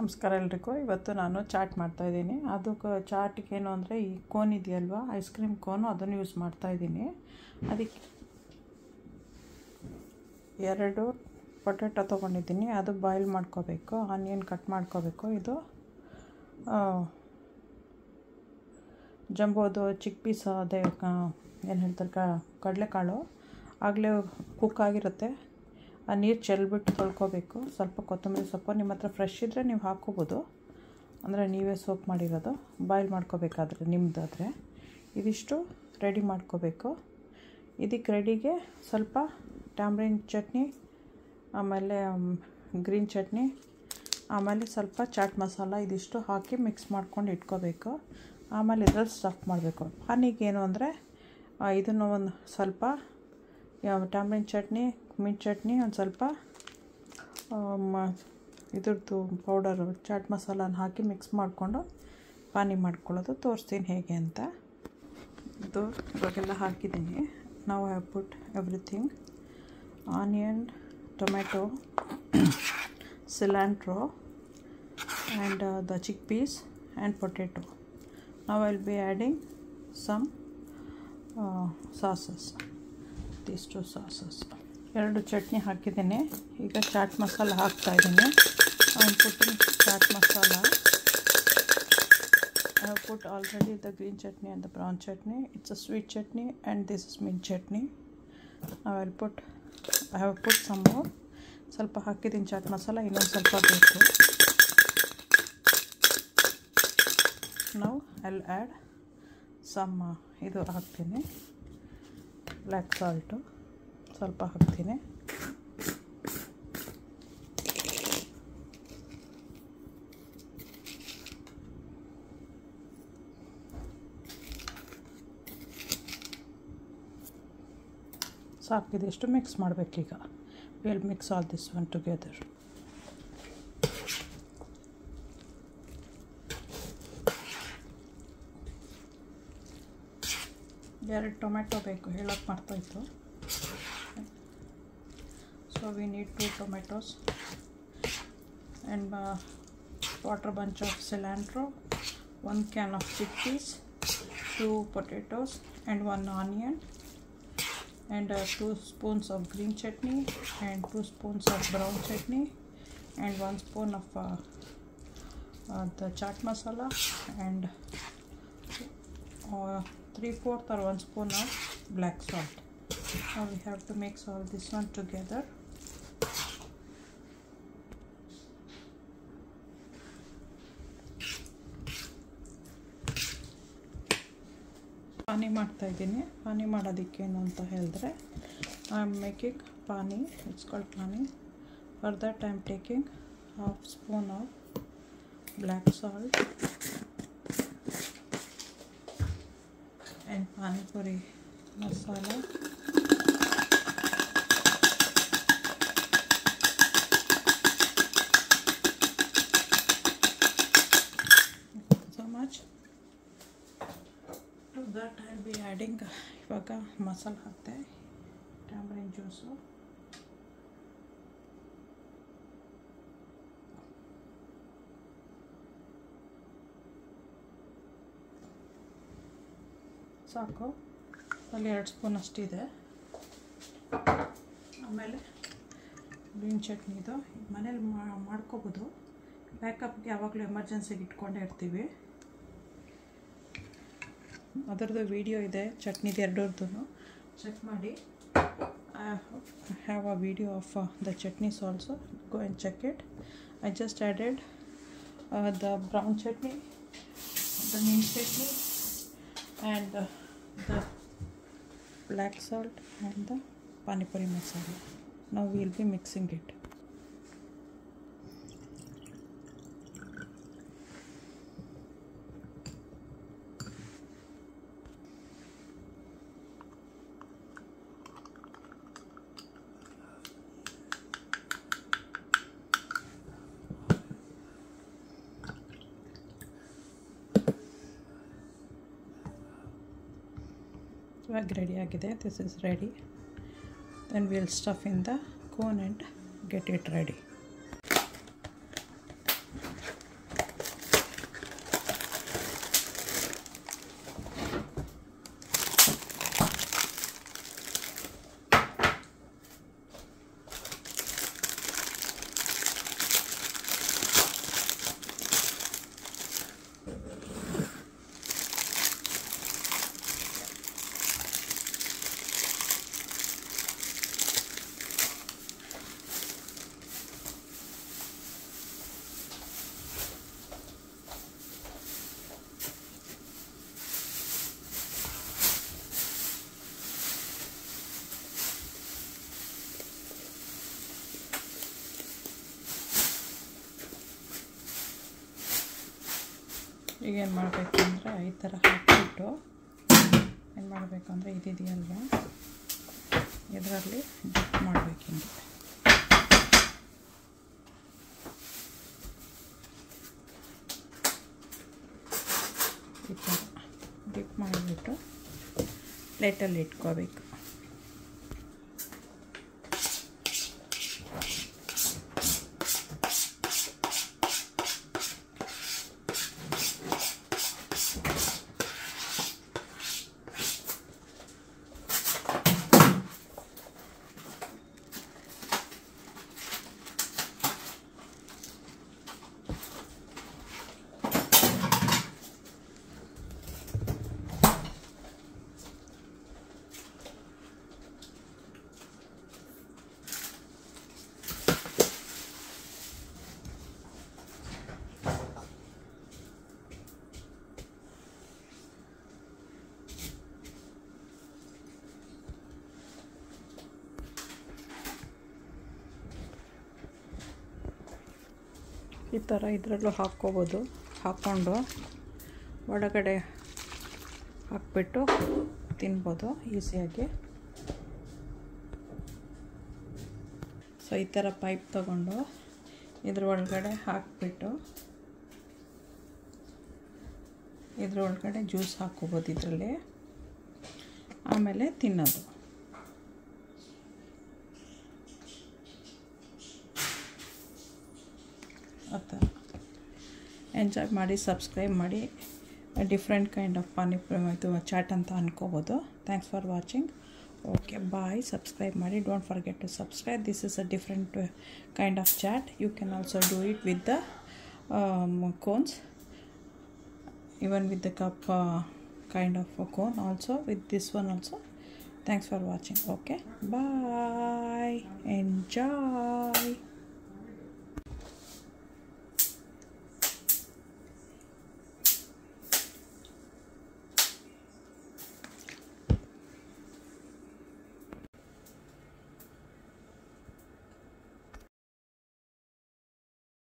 ನಮಸ್ಕಾರ ಎಲ್ರಿಗೂ. ಇವತ್ತು ನಾನು ಚಾಟ್ ಮಾಡ್ತಾಯಿದ್ದೀನಿ. ಅದಕ್ಕೆ ಚಾಟಿಗೆ ಏನು ಅಂದರೆ ಈ ಕೋನ್ ಇದೆಯಲ್ವ, ಐಸ್ ಕ್ರೀಮ್ ಕೋನು, ಅದನ್ನು ಯೂಸ್ ಮಾಡ್ತಾಯಿದ್ದೀನಿ. ಅದಕ್ಕೆ 2 ಪೊಟ್ಯಾಟೊ ತೊಗೊಂಡಿದ್ದೀನಿ. ಅದು ಬಾಯ್ಲ್ ಮಾಡ್ಕೋಬೇಕು, ಆನಿಯನ್ ಕಟ್ ಮಾಡ್ಕೋಬೇಕು. ಇದು ಜಂಬೋದು ಚಿಕ್ಕ ಪೀಸ್, ಅದೇ ಏನು ಹೇಳ್ತಾರೆ ಕಡಲೆಕಾಳು, ಆಗಲೇ ಕುಕ್ ಆಗಿರುತ್ತೆ. ಆ ನೀರು ಚೆಲ್ಬಿಟ್ಟು ತೊಳ್ಕೊಬೇಕು. ಸ್ವಲ್ಪ ಕೊತ್ತಂಬರಿ ಸೊಪ್ಪು ನಿಮ್ಮ ಹತ್ರ ಫ್ರೆಶ್ ಇದ್ದರೆ ನೀವು ಹಾಕ್ಕೋಬೋದು, ಅಂದರೆ ನೀವೇ ಸೋಪ್ ಮಾಡಿರೋದು. ಬಾಯ್ಲ್ ಮಾಡ್ಕೋಬೇಕಾದ್ರೆ ನಿಮ್ಮದಾದರೆ ಇದಿಷ್ಟು ರೆಡಿ ಮಾಡ್ಕೋಬೇಕು. ಇದಕ್ಕೆ ರೆಡಿಗೆ ಸ್ವಲ್ಪ ಟ್ಯಾಮ್ರಿನ್ ಚಟ್ನಿ, ಆಮೇಲೆ ಗ್ರೀನ್ ಚಟ್ನಿ, ಆಮೇಲೆ ಸ್ವಲ್ಪ ಚಾಟ್ ಮಸಾಲ, ಇದಿಷ್ಟು ಹಾಕಿ ಮಿಕ್ಸ್ ಮಾಡ್ಕೊಂಡು ಇಟ್ಕೋಬೇಕು. ಆಮೇಲೆ ಇದ್ರಲ್ಲಿ ಸ್ಟಫ್ ಮಾಡಬೇಕು. ಪಾನಿಗೇನು ಅಂದರೆ ಇದನ್ನು ಒಂದು ಸ್ವಲ್ಪ ಟ್ಯಾಮ್ರಿನ್ ಚಟ್ನಿ, ಮಿಂಟ್ ಚಟ್ನಿ, ಒಂದು ಸ್ವಲ್ಪ ಇದ್ರದ್ದು ಪೌಡರು ಚಾಟ್ ಮಸಾಲನ ಹಾಕಿ ಮಿಕ್ಸ್ ಮಾಡಿಕೊಂಡು ಪಾನಿ ಮಾಡ್ಕೊಳ್ಳೋದು. ತೋರಿಸ್ತೀನಿ ಹೇಗೆ ಅಂತ. ಇದು ಇವಾಗೆಲ್ಲ ಹಾಕಿದ್ದೀನಿ. ನಾವು have put everything: onion, tomato, cilantro, and the chickpeas and potato. Now I will be adding some sauces. These 2 sauces. 2 chutney ಹಾಕಿದ್ದೀನಿ. ಈಗ ಚಾಟ್ ಮಸಾಲ ಹಾಕ್ತಾಯಿದ್ದೀನಿ. I am putting chaat masala. I have put already the green chutney and the brown chutney. It's a sweet chutney and this is mint chutney. I have put some more. ಸ್ವಲ್ಪ ಹಾಕಿದ್ದೀನಿ chat masala, ಇನ್ನೊಂದು ಸ್ವಲ್ಪ ಬೇಕು. Now I'll add some ಇದು ಹಾಕ್ತೀನಿ, black salt ಸ್ವಲ್ಪ ಹಾಕ್ತೀನಿ. ಸಾಕಿದೆಷ್ಟು ಮಿಕ್ಸ್ ಮಾಡಬೇಕೀಗ. Will mix all this one together. ಎರಡು ಟೊಮೆಟೊ ಬೇಕು, ಹೇಳೋಕ್ಕೆ ಮರ್ತೋಯ್ತು. So we need 2 tomatoes and quarter bunch of cilantro, 1 can of chickpeas, 2 potatoes and 1 onion, and 2 spoons of green chutney and 2 spoons of brown chutney and 1 spoon of the chaat masala and 3/4 or 1 spoon of black salt. Now we have to mix all this one together. ಪಾನಿ ಮಾಡ್ತಾ ಇದ್ದೀನಿ. ಪಾನಿ ಮಾಡೋದಕ್ಕೇನು ಅಂತ ಹೇಳಿದ್ರೆ, I am making pani, it's called pani. For that I am taking 1/2 spoon of black salt and pani puri masala, so much. To that I will be adding ಇವಾಗ masala ಹಾಕ್ತೆ, tamarind juice, ಸಾಕು. ಅಲ್ಲಿ 2 spoon ಅಷ್ಟಿದೆ. ಆಮೇಲೆ green ಚಟ್ನಿದು ಮನೇಲಿ ಮಾಡ್ಕೋಬೋದು. ಬ್ಯಾಕಪ್ಗೆ ಯಾವಾಗಲೂ ಎಮರ್ಜೆನ್ಸಿಗೆ ಇಟ್ಕೊಂಡೇ ಇರ್ತೀವಿ. ಅದರದ್ದು ವಿಡಿಯೋ ಇದೆ, ಚಟ್ನಿದು 2ರದ್ದು ಚೆಕ್ ಮಾಡಿ. I have a video of the chutneys also, go and check it. I just added the brown chutney, the mint chutney and the black salt and the pani puri masala. Now we will be mixing it. ಇವಾಗ ready ಆಗಿದೆ. This is ready. Then will stuff in the cone and get it ready. ಈಗೇನು ಮಾಡಬೇಕು ಅಂದರೆ ಈ ಥರ ಹಾಕಿಬಿಟ್ಟು ಏನು ಮಾಡಬೇಕು ಅಂದರೆ ಇದೆಯಲ್ವ ಇದರಲ್ಲಿ ಡಿಪ್ ಮಾಡಬೇಕು ಹಿಂಗೆ ಈ ಥರ ಡಿಪ್ ಮಾಡಿಬಿಟ್ಟು ಪ್ಲೇಟಲ್ಲಿ ಇಟ್ಕೋಬೇಕು. ಈ ಥರ ಇದರಲ್ಲೂ ಹಾಕ್ಕೋಬೋದು. ಹಾಕ್ಕೊಂಡು ಒಳಗಡೆ ಹಾಕ್ಬಿಟ್ಟು ತಿನ್ಬೋದು ಈಸಿಯಾಗಿ. ಸೊ ಈ ಥರ ಪೈಪ್ ತಗೊಂಡು ಇದ್ರ ಒಳಗಡೆ ಹಾಕ್ಬಿಟ್ಟು ಇದ್ರ ಒಳಗಡೆ ಜ್ಯೂಸ್ ಹಾಕ್ಕೋಬೋದು ಇದರಲ್ಲಿ, ಆಮೇಲೆ ತಿನ್ನೋದು. ಆ ಥರ ಎಂಜಾಯ್ ಮಾಡಿ, ಸಬ್ಸ್ಕ್ರೈಬ್ ಮಾಡಿ. ಡಿಫ್ರೆಂಟ್ ಕೈಂಡ್ ಆಫ್ ಇದು ಚಾಟ್ ಅಂತ ಅನ್ಕೋಬೋದು. Thanks for watching. Okay, bye. Subscribe ಮಾಡಿ. Don't forget to subscribe. This is a different kind of chaat. You can also do it with the cones, even with the cup kind of a cone also, with this one also. Thanks for watching. Okay, bye, enjoy.